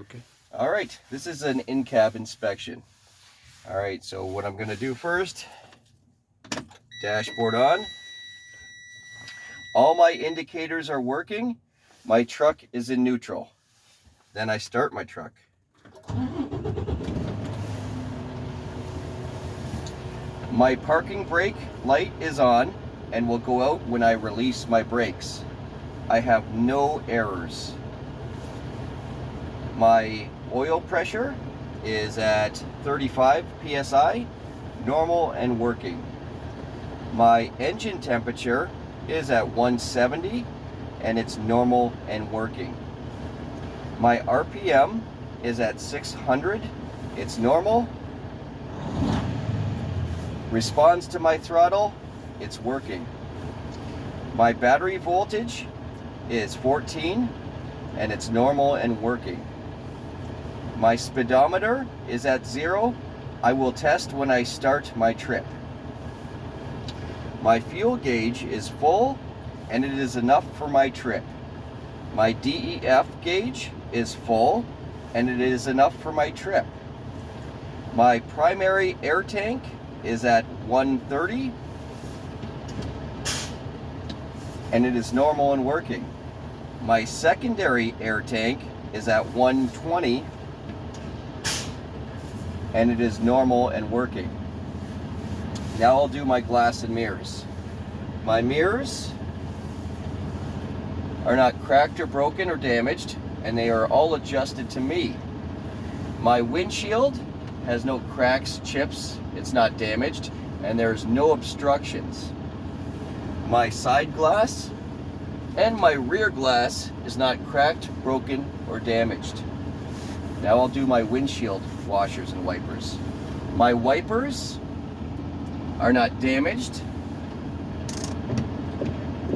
Okay. All right, this is an in-cab inspection. All right, so what I'm gonna do first, dashboard on. All my indicators are working. My truck is in neutral. Then I start my truck. My parking brake light is on and will go out when I release my brakes. I have no errors. My oil pressure is at 35 psi, normal and working. My engine temperature is at 170 and it's normal and working. My RPM is at 600, it's normal. Responds to my throttle, it's working. My battery voltage is 14 and it's normal and working. My speedometer is at 0. I will test when I start my trip. My fuel gauge is full and it is enough for my trip. My DEF gauge is full and it is enough for my trip. My primary air tank is at 130 and it is normal and working. My secondary air tank is at 120 and it is normal and working. Now I'll do my glass and mirrors. My mirrors are not cracked or broken or damaged, and they are all adjusted to me. My windshield has no cracks, chips, it's not damaged, and there's no obstructions. My side glass and my rear glass is not cracked, broken, or damaged. Now I'll do my windshield washers and wipers. My wipers are not damaged.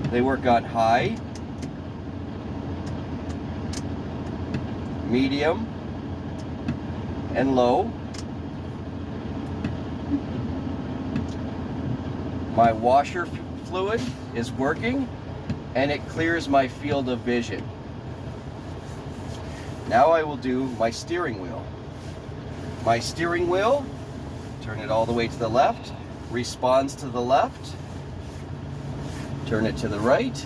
They work on high, medium, and low. My washer fluid is working and it clears my field of vision. Now I will do my steering wheel. My steering wheel, turn it all the way to the left, responds to the left. Turn it to the right.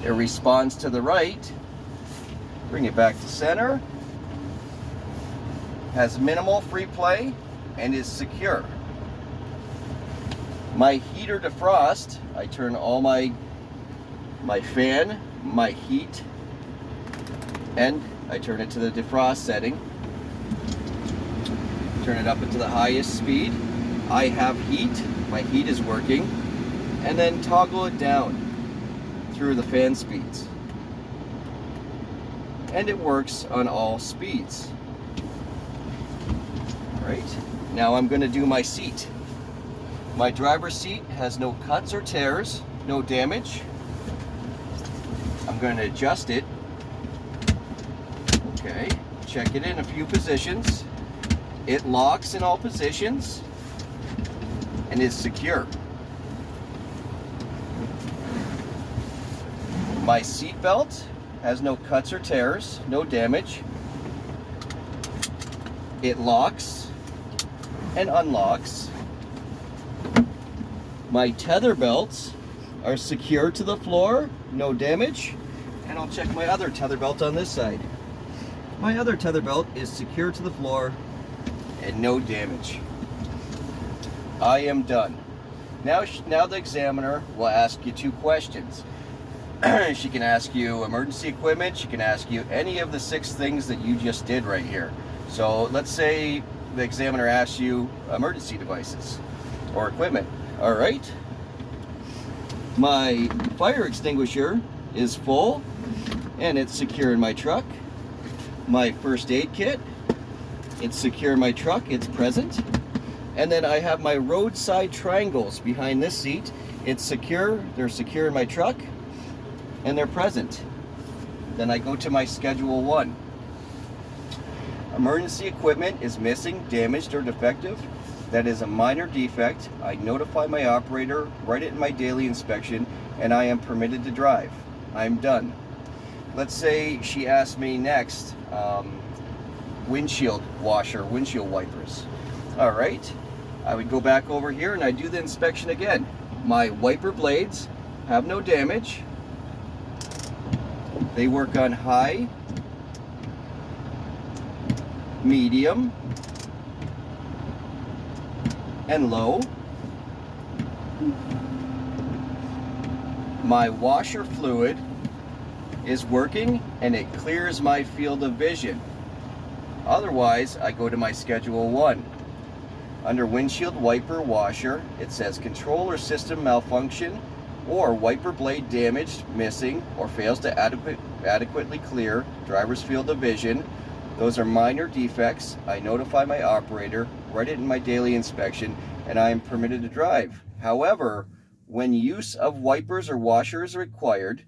It responds to the right. Bring it back to center. Has minimal free play and is secure. My heater defrost, I turn all my fan, my heat, and I turn it to the defrost setting. Turn it up into the highest speed. I have heat, my heat is working, and then toggle it down through the fan speeds. And it works on all speeds. All right, now I'm going to do my seat. My driver's seat has no cuts or tears, no damage. I'm going to adjust it. Okay, check it in a few positions. It locks in all positions and is secure. My seat belt has no cuts or tears, no damage. It locks and unlocks. My tether belts are secure to the floor, no damage. And I'll check my other tether belt on this side. My other tether belt is secure to the floor and no damage. I am done. Now the examiner will ask you 2 questions. She can ask you emergency equipment. She can ask you any of the 6 things that you just did right here. So let's say the examiner asks you emergency devices or equipment. All right. My fire extinguisher is full and it's secure in my truck. My first aid kit, it's secure in my truck, it's present. And then I have my roadside triangles behind this seat. It's secure, they're secure in my truck, and they're present. Then I go to my Schedule 1. Emergency equipment is missing, damaged, or defective. That is a minor defect. I notify my operator, write it in my daily inspection, and I am permitted to drive. I am done. let's say she asked me next, windshield washer, windshield wipers. All right, I would go back over here and I do the inspection again. My wiper blades have no damage. They work on high, medium, and low. My washer fluid is working and it clears my field of vision. Otherwise, I go to my Schedule 1. Under windshield wiper washer, it says controller system malfunction or wiper blade damaged, missing, or fails to adequately clear driver's field of vision. Those are minor defects. I notify my operator, write it in my daily inspection, and I am permitted to drive. However, when use of wipers or washer is required,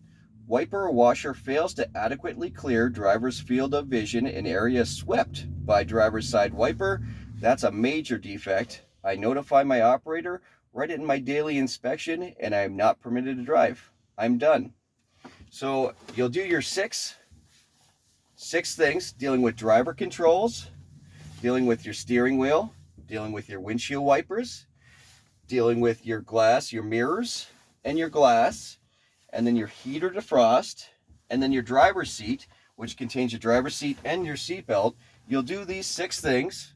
wiper or washer fails to adequately clear driver's field of vision in areas swept by driver's side wiper, that's a major defect. I notify my operator, write it in my daily inspection, and I am not permitted to drive. I'm done. So you'll do your six things dealing with driver controls, dealing with your steering wheel, dealing with your windshield wipers, dealing with your glass, your mirrors, and your glass, and then your heater defrost, and then your driver's seat, which contains your driver's seat and your seat belt. You'll do these 6 things.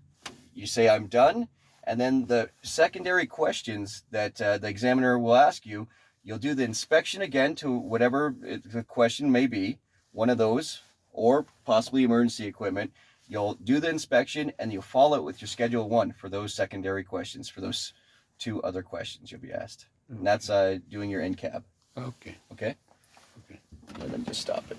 You say, I'm done. And then the secondary questions that the examiner will ask you, you'll do the inspection again to whatever the question may be, one of those, or possibly emergency equipment. You'll do the inspection and you'll follow it with your Schedule 1 for those secondary questions, for those 2 other questions you'll be asked. Okay. And that's doing your NCAB. Okay. Okay? Okay. Let them just stop it.